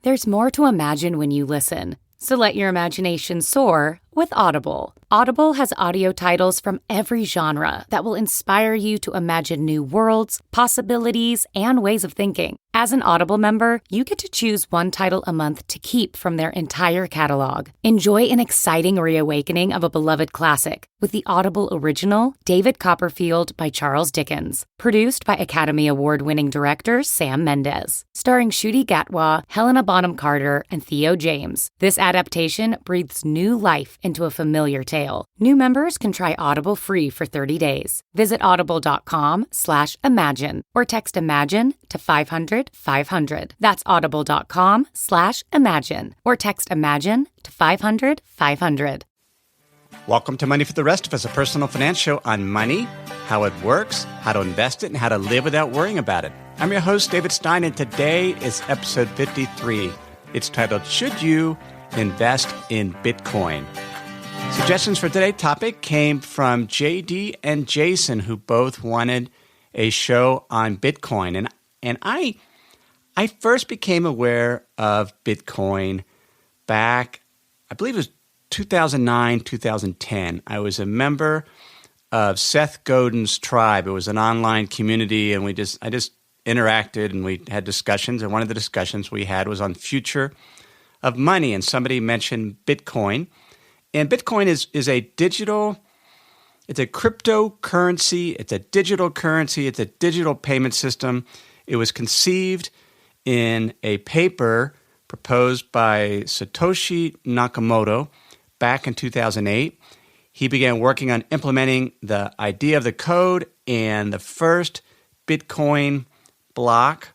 There's more to imagine when you listen. So let your imagination soar with Audible. Audible has audio titles from every genre that will inspire you to imagine new worlds, possibilities, and ways of thinking. As an Audible member, you get to choose one title a month to keep from their entire catalog. Enjoy an exciting reawakening of a beloved classic with the Audible original, David Copperfield by Charles Dickens. Produced by Academy Award-winning director Sam Mendes. Starring Ncuti Gatwa, Helena Bonham Carter, and Theo James. This adaptation breathes new life into a familiar tale. New members can try Audible free for 30 days. Visit audible.com/imagine or text IMAGINE to 500-500. That's audible.com/imagine or text IMAGINE to 500-500. Welcome to Money for the Rest of Us, a personal finance show on money, how it works, how to invest it, and how to live without worrying about it. I'm your host, David Stein, and today is episode 53. It's titled, Should You Invest in Bitcoin? Suggestions for today's topic came from JD and Jason, who both wanted a show on Bitcoin. And I first became aware of Bitcoin back, I believe it was 2009, 2010. I was a member of Seth Godin's tribe. It was an online community, and I just interacted and we had discussions. And one of the discussions we had was on future of money, and somebody mentioned Bitcoin. And Bitcoin is a digital, it's a cryptocurrency, it's a digital currency, it's a digital payment system. It was conceived in a paper proposed by Satoshi Nakamoto back in 2008. He began working on implementing the idea of the code, and the first Bitcoin block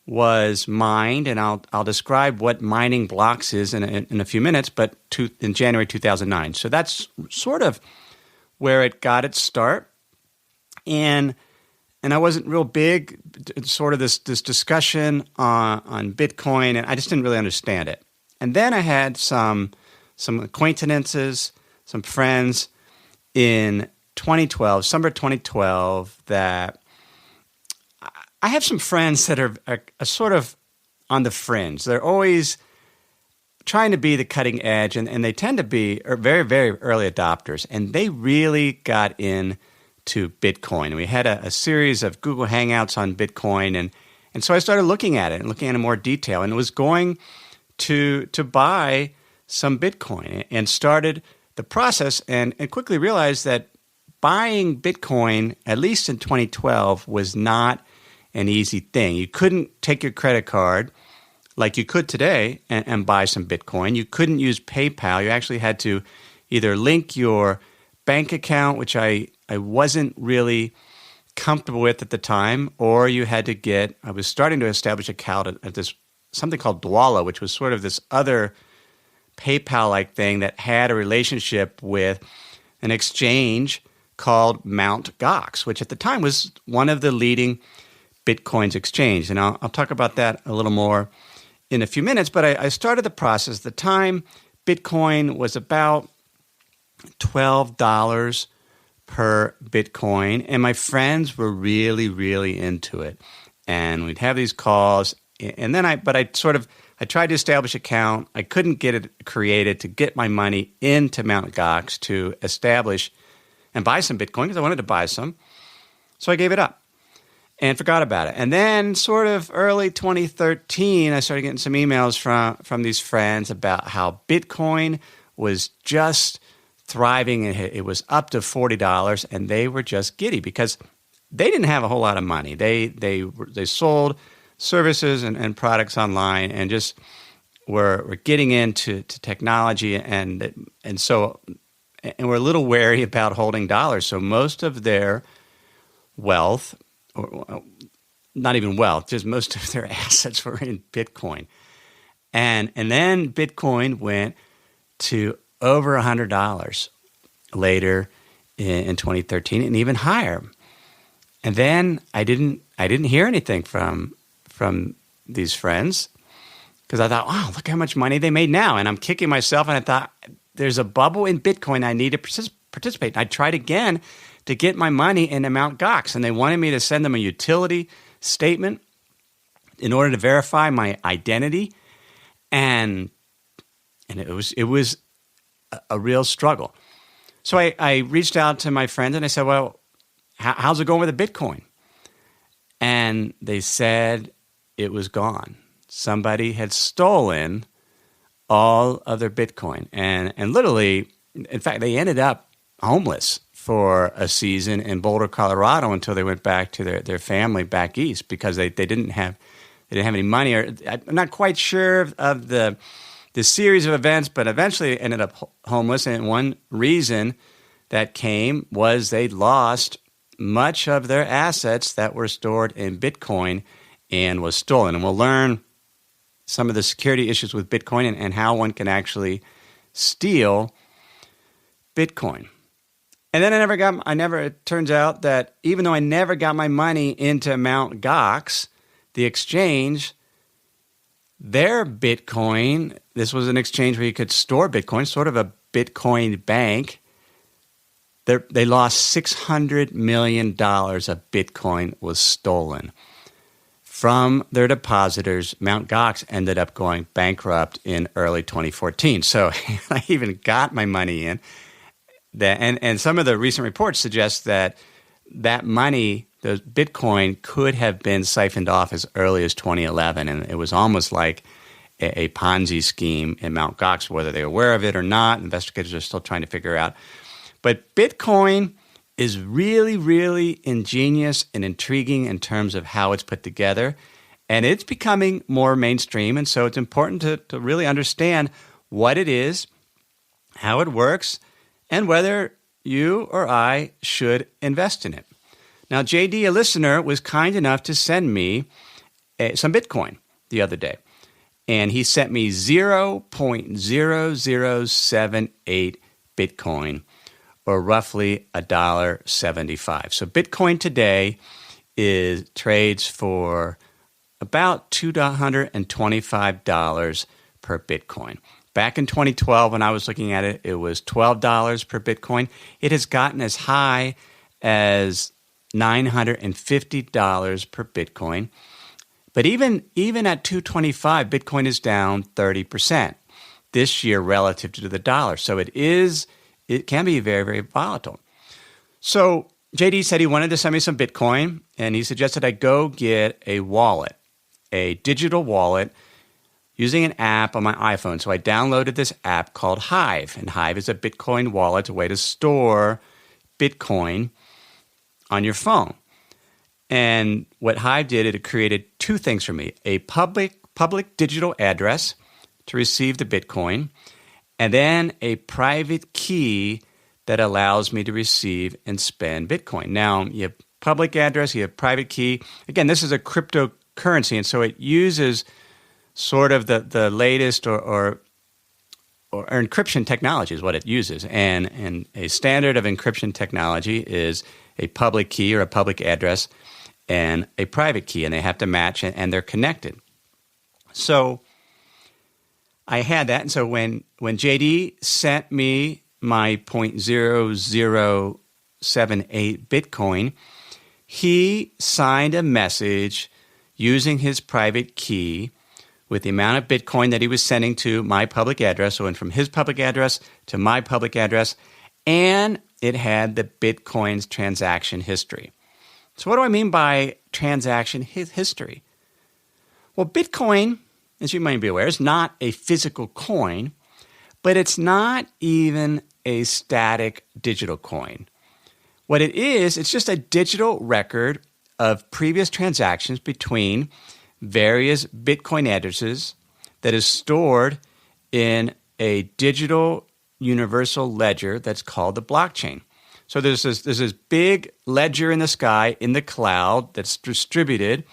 was mined, and I'll describe what mining blocks is in a few minutes, but in January 2009. So that's sort of where it got its start. And I wasn't real big, sort of this discussion on Bitcoin, and I just didn't really understand it. And then I had some acquaintances, some friends in 2012, summer 2012, that I have some friends that are sort of on the fringe. They're always trying to be the cutting edge, and they tend to be very, very early adopters. And they really got into Bitcoin. We had a series of Google Hangouts on Bitcoin, and so I started looking at it and looking at it in more detail, and was going to buy some Bitcoin and started the process and quickly realized that buying Bitcoin, at least in 2012, was not an easy thing. You couldn't take your credit card like you could today and buy some Bitcoin. You couldn't use PayPal. You actually had to either link your bank account, which I wasn't really comfortable with at the time, or you had to I was starting to establish an account at this something called Dwolla, which was sort of this other PayPal-like thing that had a relationship with an exchange called Mt. Gox, which at the time was one of the leading Bitcoin's exchange. And I'll talk about that a little more in a few minutes, but I started the process. At the time, Bitcoin was about $12 per Bitcoin, and my friends were really, really into it. And we'd have these calls, and then I tried to establish an account. I couldn't get it created to get my money into Mt. Gox to establish and buy some Bitcoin because I wanted to buy some. So I gave it up and forgot about it. And then sort of early 2013, I started getting some emails from these friends about how Bitcoin was just thriving. It was up to $40, and they were just giddy because they didn't have a whole lot of money. They sold services and products online and just were getting into technology and were a little wary about holding dollars. So most of their wealth, or not even wealth, just most of their assets were in Bitcoin. And then Bitcoin went to over $100 later in 2013 and even higher. And then I didn't hear anything from these friends because I thought, wow, look how much money they made now. And I'm kicking myself, and I thought, there's a bubble in Bitcoin. I need to participate. And I tried again to get my money into Mt. Gox, and they wanted me to send them a utility statement in order to verify my identity. And it was a real struggle. So I reached out to my friends and I said, well, how's it going with the Bitcoin? And they said it was gone. Somebody had stolen all of their Bitcoin. And literally, in fact, they ended up homeless for a season in Boulder, Colorado until they went back to their family back east because they didn't have any money. Or I'm not quite sure of the series of events, but eventually ended up homeless. And one reason that came was they lost much of their assets that were stored in Bitcoin and was stolen. And we'll learn some of the security issues with Bitcoin and how one can actually steal Bitcoin. And then it turns out that even though I never got my money into Mt. Gox, the exchange, their Bitcoin, this was an exchange where you could store Bitcoin, sort of a Bitcoin bank. They lost $600 million of Bitcoin was stolen from their depositors. Mt. Gox ended up going bankrupt in early 2014. So I even got my money in. And some of the recent reports suggest that money, the Bitcoin, could have been siphoned off as early as 2011. And it was almost like a Ponzi scheme in Mt. Gox, whether they're aware of it or not. Investigators are still trying to figure out. But Bitcoin is really, really ingenious and intriguing in terms of how it's put together. And it's becoming more mainstream. And so it's important to really understand what it is, how it works, and whether you or I should invest in it. Now, JD, a listener, was kind enough to send me some Bitcoin the other day. And he sent me 0.0078 Bitcoin, or roughly $1.75. So Bitcoin today trades for about $225 per Bitcoin. Back in 2012, when I was looking at it, it was $12 per Bitcoin. It has gotten as high as $950 per Bitcoin. But even at $225, Bitcoin is down 30% this year relative to the dollar. So it can be very, very volatile. So JD said he wanted to send me some Bitcoin, and he suggested I go get a wallet, a digital wallet, using an app on my iPhone. So I downloaded this app called Hive, and Hive is a Bitcoin wallet, a way to store Bitcoin on your phone. And what Hive did, it created two things for me: a public digital address to receive the Bitcoin, and then a private key that allows me to receive and spend Bitcoin. Now, you have public address, you have private key. Again, this is a cryptocurrency, and so it uses sort of the latest or encryption technology is what it uses. And a standard of encryption technology is a public key or a public address and a private key, and they have to match, and they're connected. So I had that, and so when JD sent me my 0.0078 Bitcoin, he signed a message using his private key with the amount of Bitcoin that he was sending to my public address, so it went from his public address to my public address, and it had the Bitcoin's transaction history. So what do I mean by transaction history? Well, Bitcoin, as you might be aware, is not a physical coin, but it's not even a static digital coin. What it is, it's just a digital record of previous transactions between various Bitcoin addresses that is stored in a digital universal ledger that's called the blockchain. So there's this big ledger in the sky, in the cloud, that's distributed,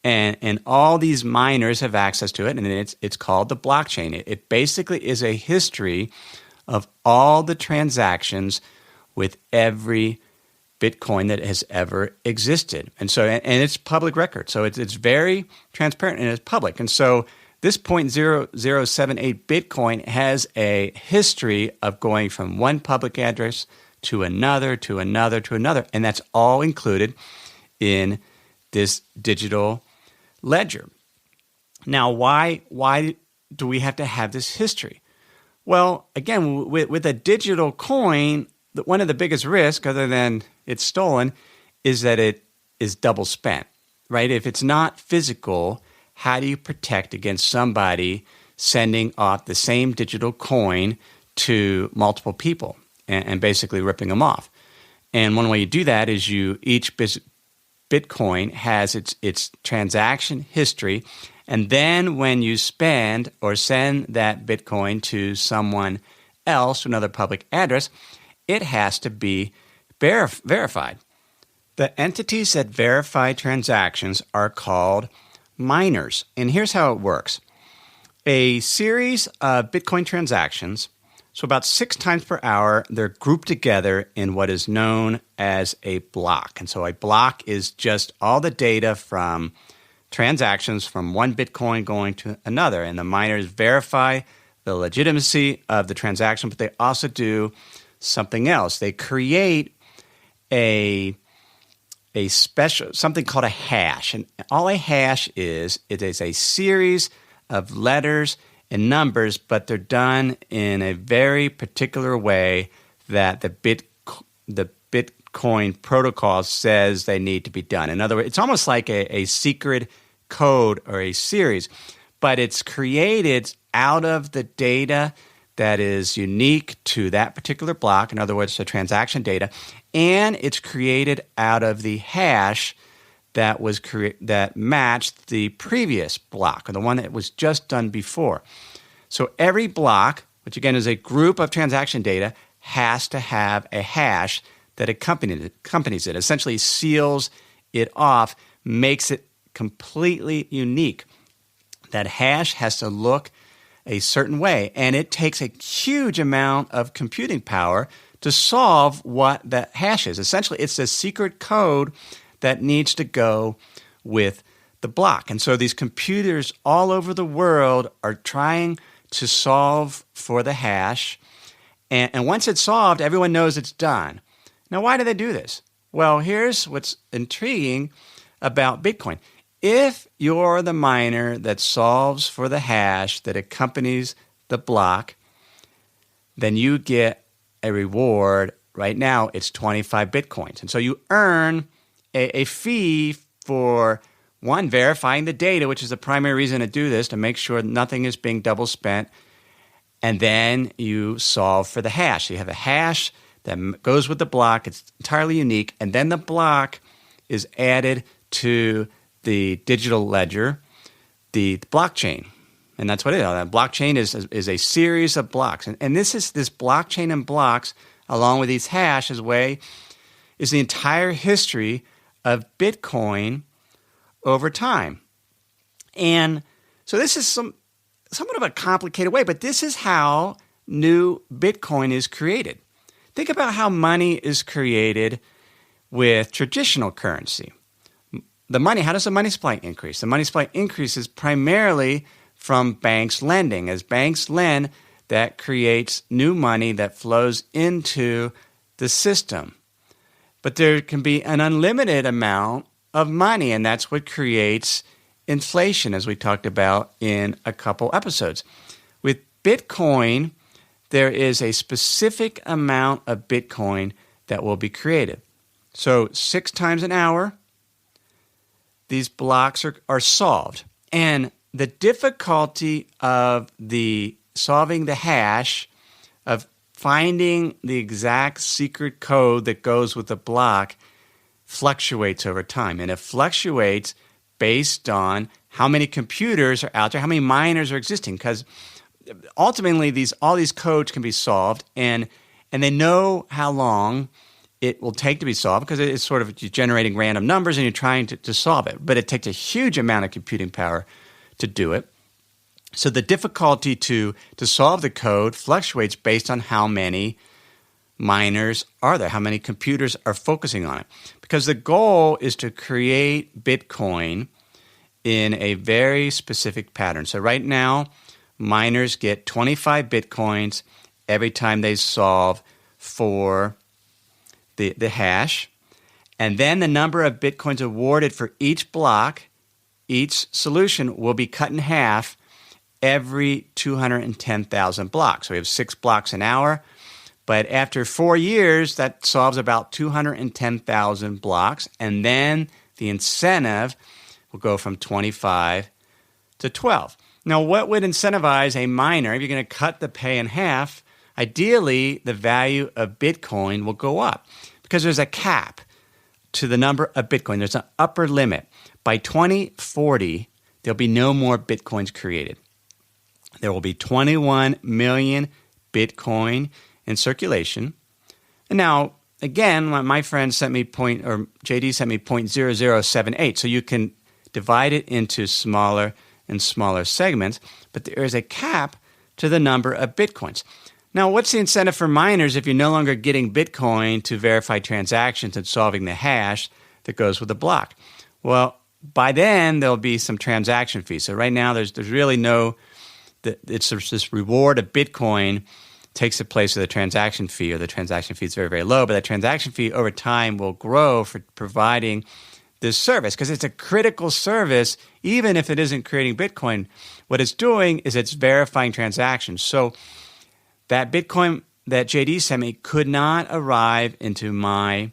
and all these miners have access to it, and it's called the blockchain. It basically is a history of all the transactions with every Bitcoin that has ever existed. And so, and it's public record. So it's very transparent and it's public. And so this 0.0078 Bitcoin has a history of going from one public address to another, to another, to another. And that's all included in this digital ledger. Now, why do we have to have this history? Well, again, with a digital coin, one of the biggest risks, other than it's stolen, is that it is double spent, right? If it's not physical, how do you protect against somebody sending off the same digital coin to multiple people and basically ripping them off? And one way you do that is each Bitcoin has its transaction history, and then when you spend or send that Bitcoin to someone else, to another public address, it has to be verified. The entities that verify transactions are called miners. And here's how it works. A series of Bitcoin transactions, so about 6 times per hour, they're grouped together in what is known as a block. And so a block is just all the data from transactions from one Bitcoin going to another. And the miners verify the legitimacy of the transaction, but they also do something else. They create a special, something called a hash. And all a hash is, it is a series of letters and numbers, but they're done in a very particular way that the Bitcoin protocol says they need to be done. In other words, it's almost like a secret code or a series, but it's created out of the data that is unique to that particular block. In other words, the transaction data, and it's created out of the hash that was that matched the previous block, or the one that was just done before. So every block, which again is a group of transaction data, has to have a hash that accompanies it, essentially seals it off, makes it completely unique. That hash has to look a certain way, and it takes a huge amount of computing power to solve what that hash is. Essentially, it's a secret code that needs to go with the block. And so these computers all over the world are trying to solve for the hash, and once it's solved, everyone knows it's done. Now, why do they do this? Well, here's what's intriguing about Bitcoin. If you're the miner that solves for the hash that accompanies the block, then you get a reward. Right now, it's 25 Bitcoins. And so you earn a fee for, one, verifying the data, which is the primary reason to do this, to make sure nothing is being double spent. And then you solve for the hash. You have a hash that goes with the block. It's entirely unique. And then the block is added to the digital ledger, the blockchain. And that's what it is. A blockchain is a series of blocks. And this blockchain and blocks, along with these hash, is the entire history of Bitcoin over time. And so this is somewhat of a complicated way, but this is how new Bitcoin is created. Think about how money is created with traditional currency. How does the money supply increase? The money supply increases primarily from banks lending. As banks lend, that creates new money that flows into the system. But there can be an unlimited amount of money, and that's what creates inflation, as we talked about in a couple episodes. With Bitcoin, there is a specific amount of Bitcoin that will be created. So 6 times an hour, these blocks are solved. And the difficulty of solving the hash, of finding the exact secret code that goes with the block, fluctuates over time. And it fluctuates based on how many computers are out there, how many miners are existing. Because ultimately, all these codes can be solved, and they know how long it will take to be solved, because it's sort of generating random numbers and you're trying to solve it. But it takes a huge amount of computing power to do it. So the difficulty to solve the code fluctuates based on how many miners are there, how many computers are focusing on it. Because the goal is to create Bitcoin in a very specific pattern. So right now, miners get 25 Bitcoins every time they solve for the hash, and then the number of Bitcoins awarded for each block, each solution will be cut in half, every 210,000 blocks. So we have 6 blocks an hour. But after 4 years, that solves about 210,000 blocks. And then the incentive will go from 25 to 12. Now, what would incentivize a miner? If you're going to cut the pay in half, ideally, the value of Bitcoin will go up because there's a cap to the number of Bitcoin. There's an upper limit. By 2040, there'll be no more Bitcoins created. There will be 21 million Bitcoin in circulation. And now, again, my friend sent me JD sent me 0.0078. So you can divide it into smaller and smaller segments, but there is a cap to the number of Bitcoins. Now, what's the incentive for miners if you're no longer getting Bitcoin to verify transactions and solving the hash that goes with the block? Well, by then, there'll be some transaction fees. So right now, there's really it's this reward of Bitcoin takes the place of the transaction fee, or the transaction fee is very, very low, but that transaction fee over time will grow for providing this service because it's a critical service, even if it isn't creating Bitcoin. What it's doing is it's verifying transactions. So that Bitcoin that JD sent me could not arrive into my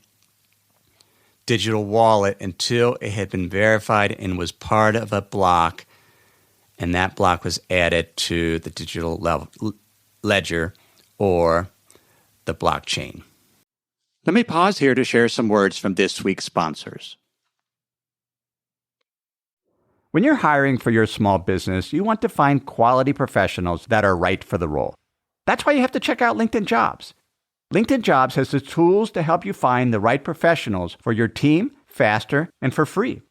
digital wallet until it had been verified and was part of a block, and that block was added to the digital ledger or the blockchain. Let me pause here to share some words from this week's sponsors. When you're hiring for your small business, you want to find quality professionals that are right for the role. That's why you have to check out LinkedIn Jobs. LinkedIn Jobs has the tools to help you find the right professionals for your team faster and for free.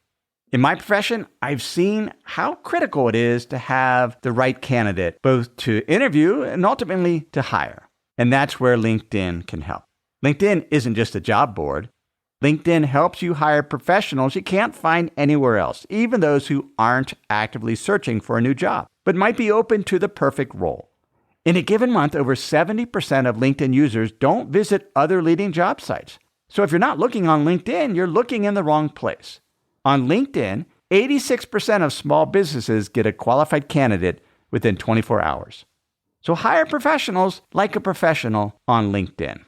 In my profession, I've seen how critical it is to have the right candidate, both to interview and ultimately to hire. And that's where LinkedIn can help. LinkedIn isn't just a job board. LinkedIn helps you hire professionals you can't find anywhere else, even those who aren't actively searching for a new job, but might be open to the perfect role. In a given month, over 70% of LinkedIn users don't visit other leading job sites. So if you're not looking on LinkedIn, you're looking in the wrong place. On LinkedIn, 86% of small businesses get a qualified candidate within 24 hours. So hire professionals like a professional on LinkedIn.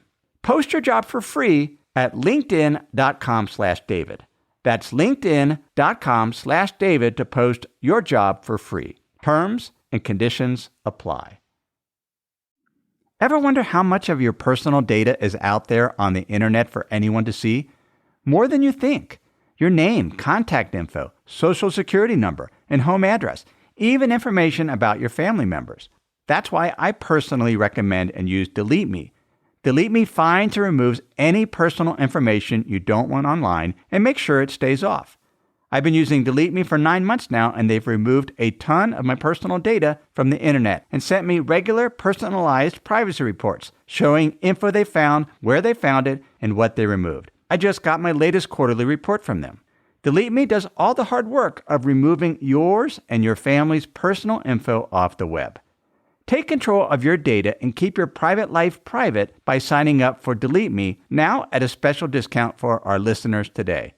Post your job for free at linkedin.com/David. That's linkedin.com/David to post your job for free. Terms and conditions apply. Ever wonder how much of your personal data is out there on the internet for anyone to see? More than you think. Your name, contact info, social security number, and home address, even information about your family members. That's why I personally recommend and use Delete Me. Delete Me finds and removes any personal information you don't want online and makes sure it stays off. I've been using Delete Me for 9 months now, and they've removed a ton of my personal data from the internet and sent me regular personalized privacy reports showing info they found, where they found it, and what they removed. I just got my latest quarterly report from them. Delete Me does all the hard work of removing yours and your family's personal info off the web. Take control of your data and keep your private life private by signing up for Delete Me now at a special discount for our listeners today.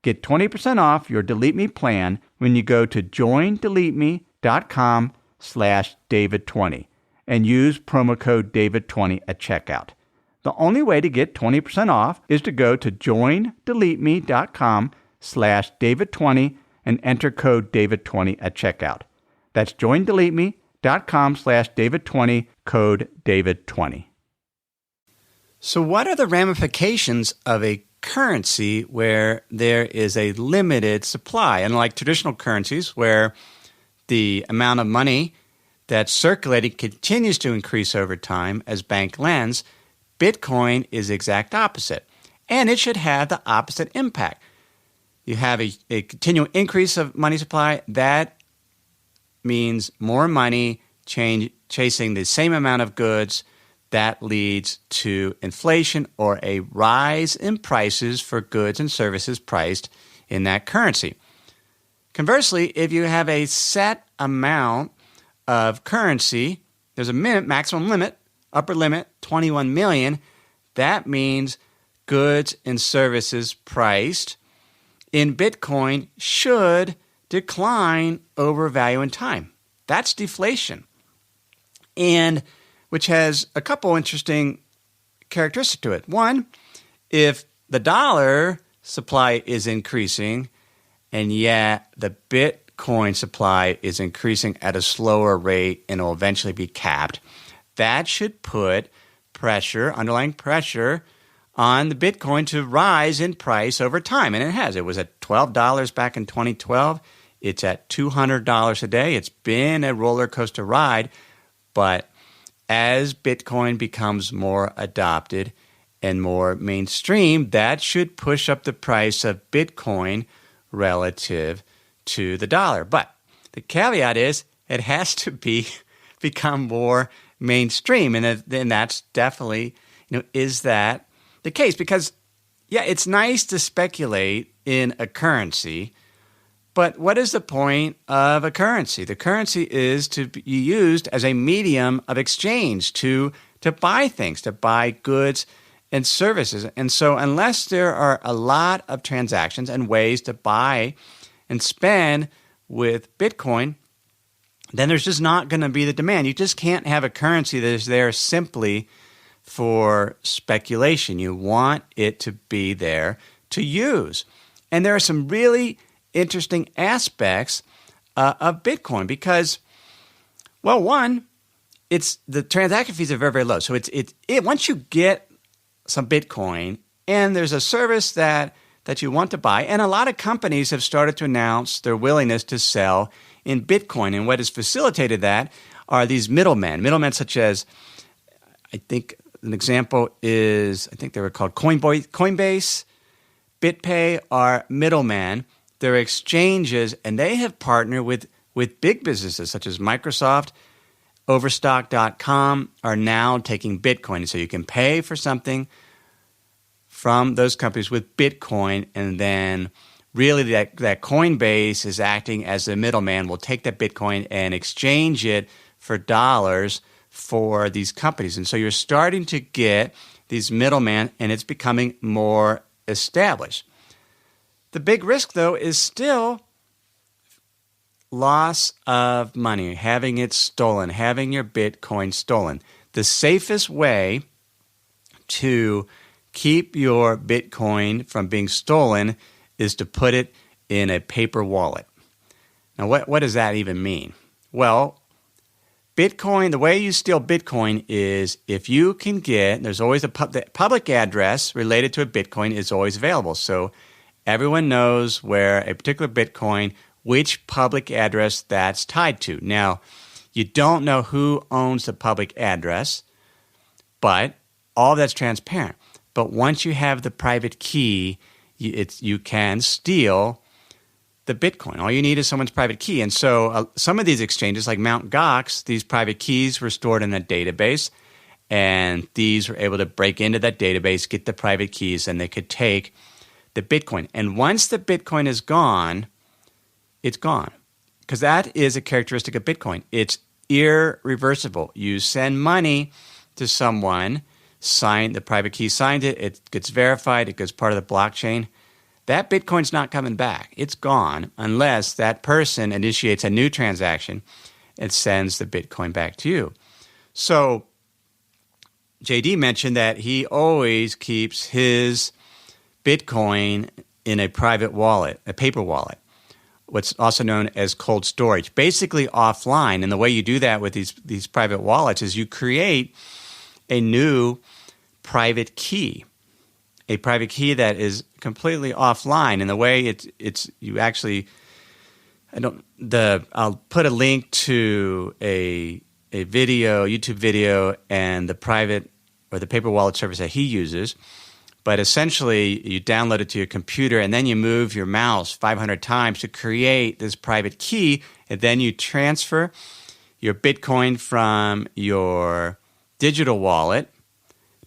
Get 20% off your Delete Me plan when you go to joindeleteme.com/David20 and use promo code David20 at checkout. The only way to get 20% off is to go to joindeleteme.com/David20 and enter code David20 at checkout. That's joindeleteme.com/David20, code David20. So what are the ramifications of a currency where there is a limited supply? Unlike traditional currencies where the amount of money that's circulating continues to increase over time as bank lends, Bitcoin is the exact opposite. And it should have the opposite impact. You have a continual increase of money supply. That means more money chasing the same amount of goods. That leads to inflation or a rise in prices for goods and services priced in that currency. Conversely, if you have a set amount of currency, there's a maximum limit, upper limit, 21 million. That means goods and services priced in Bitcoin should decline over value in time. That's deflation. And which has a couple interesting characteristics to it. One, if the dollar supply is increasing and yet the Bitcoin supply is increasing at a slower rate and will eventually be capped, that should put pressure, underlying pressure, on the Bitcoin to rise in price over time. And it has. It was at $12 back in 2012. It's at $200 a day. It's been a roller coaster ride. But as Bitcoin becomes more adopted and more mainstream, that should push up the price of Bitcoin relative to the dollar. But the caveat is it has to become more mainstream. And then that's definitely, is that the case? Because, yeah, it's nice to speculate in a currency, but what is the point of a currency? The currency is to be used as a medium of exchange to buy things, to buy goods and services. And so unless there are a lot of transactions and ways to buy and spend with Bitcoin, then there's just not going to be the demand. You just can't have a currency that is there simply for speculation. You want it to be there to use. And there are some really interesting aspects of Bitcoin because, well, one, it's the transaction fees are very, very low. So it's once you get some Bitcoin and there's a service that you want to buy, and a lot of companies have started to announce their willingness to sell in Bitcoin. And what has facilitated that are these middlemen such as, I think an example is, I think they were called Coinbase, BitPay are middlemen. They're exchanges, and they have partnered with big businesses such as Microsoft. Overstock.com are now taking Bitcoin. And so you can pay for something from those companies with Bitcoin, and then really that Coinbase is acting as a middleman, will take that Bitcoin and exchange it for dollars for these companies. And so you're starting to get these middlemen, and it's becoming more established. The big risk, though, is still loss of money, having it stolen, having your Bitcoin stolen. The safest way to keep your Bitcoin from being stolen is to put it in a paper wallet. Now, what does that even mean? Well, Bitcoin, the way you steal Bitcoin is if you can get, there's always the public address related to a Bitcoin is always available. So everyone knows where a particular Bitcoin, which public address that's tied to. Now, you don't know who owns the public address, but all that's transparent. But once you have the private key, you can steal the Bitcoin. All you need is someone's private key. And so some of these exchanges, like Mt. Gox, these private keys were stored in a database, and these were able to break into that database, get the private keys, and they could take the Bitcoin. And once the Bitcoin is gone, it's gone. Because that is a characteristic of Bitcoin. It's irreversible. You send money to someone, the private key signed it, it gets verified, it goes part of the blockchain. That Bitcoin's not coming back. It's gone unless that person initiates a new transaction and sends the Bitcoin back to you. So JD mentioned that he always keeps his Bitcoin in a private wallet, a paper wallet, what's also known as cold storage, basically offline. And the way you do that with these private wallets is you create a new private key, a private key that is completely offline. And the way it's you actually, I'll put a link to a video, YouTube video, and the private or the paper wallet service that he uses. But essentially, you download it to your computer, and then you move your mouse 500 times to create this private key, and then you transfer your Bitcoin from your digital wallet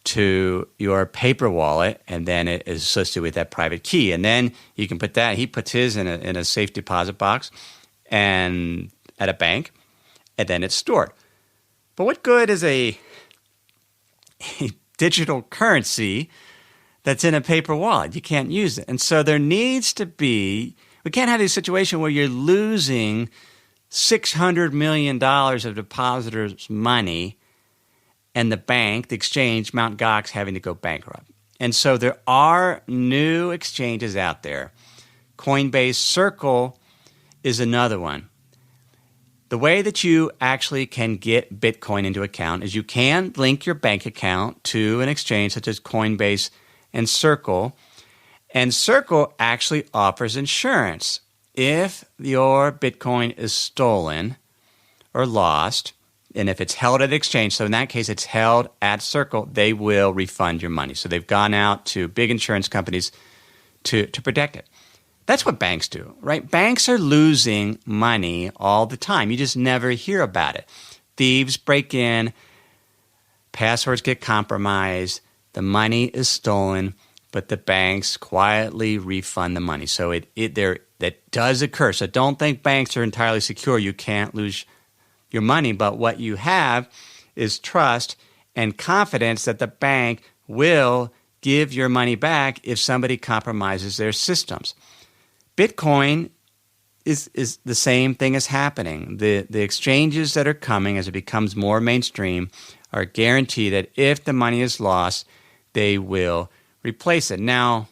to your paper wallet, and then it is associated with that private key. And then you can put that, he puts his in a safe deposit box and at a bank, and then it's stored. But what good is a digital currency that's in a paper wallet? You can't use it. And so there needs to be, we can't have a situation where you're losing $600 million of depositors' money, and the bank, the exchange, Mt. Gox, having to go bankrupt. And so there are new exchanges out there. Coinbase Circle is another one. The way that you actually can get Bitcoin into account is you can link your bank account to an exchange such as Coinbase and Circle. And Circle actually offers insurance. If your Bitcoin is stolen or lost, and if it's held at exchange, so in that case it's held at Circle, they will refund your money. So they've gone out to big insurance companies to protect it. That's what banks do, right? Banks are losing money all the time. You just never hear about it. Thieves break in, passwords get compromised, the money is stolen, but the banks quietly refund the money. So that does occur. So don't think banks are entirely secure. You can't lose your money, but what you have is trust and confidence that the bank will give your money back if somebody compromises their systems. Bitcoin is the same thing is happening. The exchanges that are coming as it becomes more mainstream are guaranteed that if the money is lost, they will replace it. Now,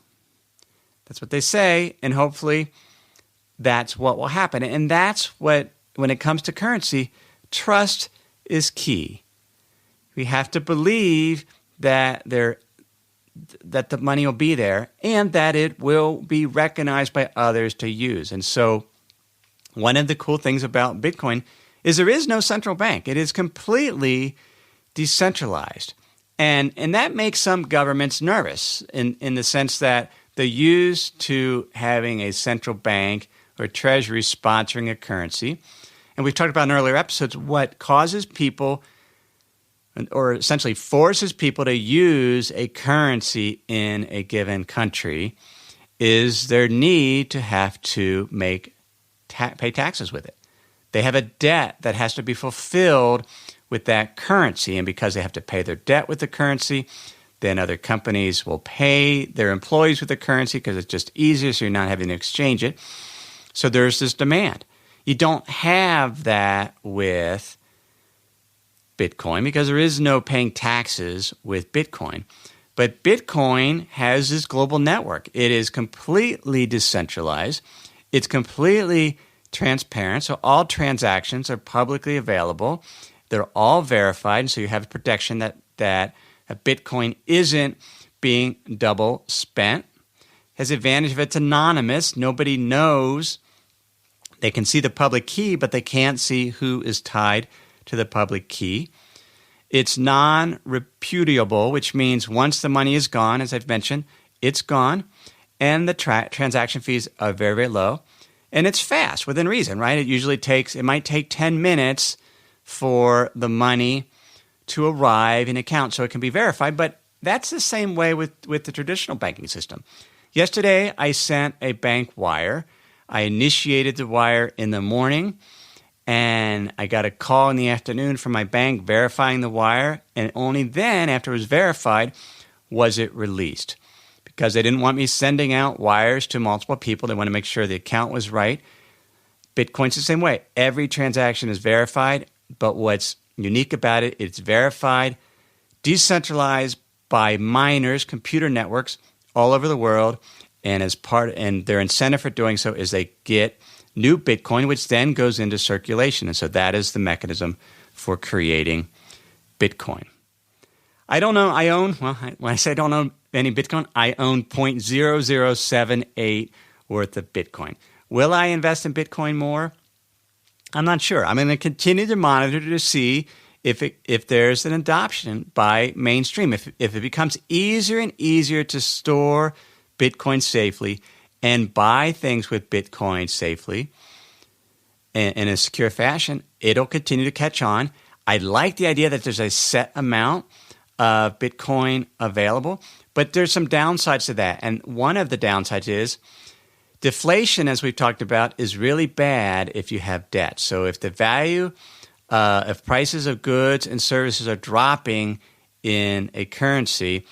that's what they say, and hopefully that's what will happen. And that's what, when it comes to currency, trust is key. We have to believe that that the money will be there and that it will be recognized by others to use. And so one of the cool things about Bitcoin is there is no central bank. It is completely decentralized. And that makes some governments nervous in the sense that they're used to having a central bank or treasury sponsoring a currency. And we've talked about in earlier episodes what causes people or essentially forces people to use a currency in a given country is their need to have to pay taxes with it. They have a debt that has to be fulfilled with that currency, and because they have to pay their debt with the currency, then other companies will pay their employees with the currency because it's just easier, so you're not having to exchange it. So there's this demand. You don't have that with Bitcoin because there is no paying taxes with Bitcoin. But Bitcoin has this global network. It is completely decentralized. It's completely transparent. So all transactions are publicly available. They're all verified. And so you have protection that Bitcoin isn't being double spent. Has the advantage of it's anonymous. Nobody knows. They can see the public key, but they can't see who is tied to the public key. It's non-repudiable, which means once the money is gone, as I've mentioned, it's gone, and the transaction fees are very, very low. And it's fast, within reason, right? It might take 10 minutes for the money to arrive in account, so it can be verified, but that's the same way with the traditional banking system. Yesterday, I sent a bank wire. I initiated the wire in the morning, and I got a call in the afternoon from my bank verifying the wire, and only then, after it was verified, was it released. Because they didn't want me sending out wires to multiple people. They want to make sure the account was right. Bitcoin's the same way. Every transaction is verified, but what's unique about it, it's verified, decentralized by miners, computer networks all over the world, and their incentive for doing so is they get new Bitcoin, which then goes into circulation. And so that is the mechanism for creating Bitcoin. I don't know. When I say I don't own any Bitcoin, I own 0.0078 worth of Bitcoin. Will I invest in Bitcoin more? I'm not sure. I'm going to continue to monitor to see if there's an adoption by mainstream. If it becomes easier and easier to store Bitcoin safely and buy things with Bitcoin safely in a secure fashion, it'll continue to catch on. I like the idea that there's a set amount of Bitcoin available, but there's some downsides to that. And one of the downsides is deflation, as we've talked about, is really bad if you have debt. So if the value if prices of goods and services are dropping in a currency,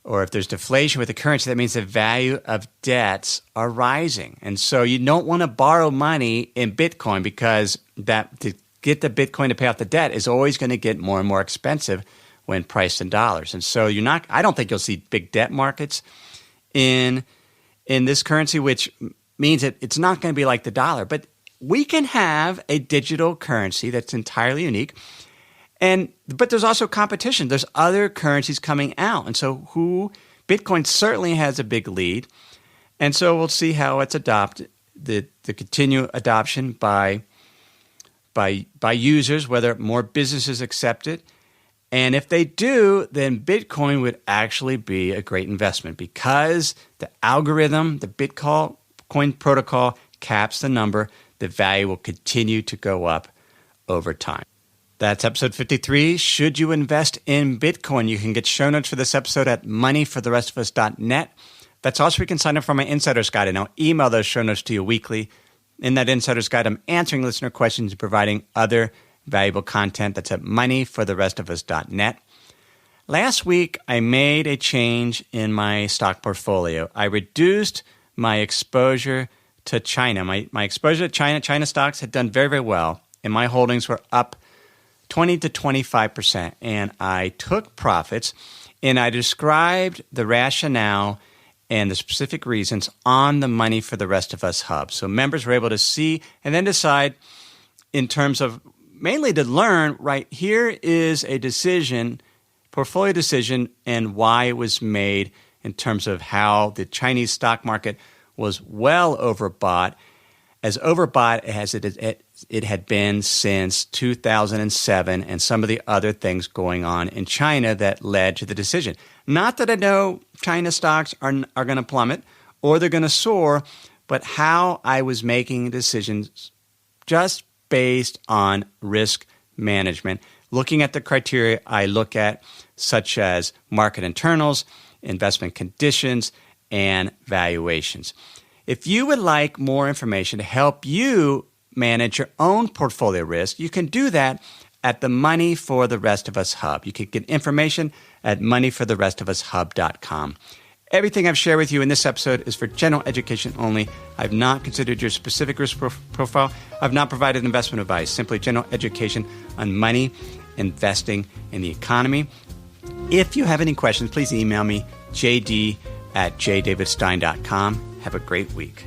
or if there's deflation with the currency, that means the value of debts are rising. And so you don't want to borrow money in Bitcoin because that to get the Bitcoin to pay off the debt is always going to get more and more expensive when priced in dollars. And so I don't think you'll see big debt markets in this currency, which means that it's not going to be like the dollar. But we can have a digital currency that's entirely unique. But there's also competition. There's other currencies coming out. And so Bitcoin certainly has a big lead. And so we'll see how it's adopted, the continued adoption by users, whether more businesses accept it. And if they do, then Bitcoin would actually be a great investment because the algorithm, the Bitcoin protocol caps the number. The value will continue to go up over time. That's episode 53. Should you invest in Bitcoin? You can get show notes for this episode at moneyfortherestofus.net. That's also where you can sign up for my Insider's Guide, and I'll email those show notes to you weekly. In that Insider's Guide, I'm answering listener questions and providing other valuable content. That's at moneyfortherestofus.net. Last week, I made a change in my stock portfolio. I reduced my exposure to China. My exposure to China stocks had done very, very well, and my holdings were up 20 to 25%. And I took profits, and I described the rationale and the specific reasons on the Money for the Rest of Us hub. So members were able to see and then decide in terms of mainly to learn, right, here is a decision, portfolio decision, and why it was made in terms of how the Chinese stock market was well overbought, as overbought as it had been since 2007 and some of the other things going on in China that led to the decision. Not that I know China stocks are going to plummet or they're going to soar, but how I was making decisions just based on risk management, looking at the criteria I look at, such as market internals, investment conditions, and valuations. If you would like more information to help you manage your own portfolio risk, you can do that at the Money for the Rest of Us hub. You can get information at moneyfortherestofushub.com. Everything I've shared with you in this episode is for general education only. I've not considered your specific risk profile. I've not provided investment advice, simply general education on money, investing, and the economy. If you have any questions, please email me, jd@jdavidstein.com. Have a great week.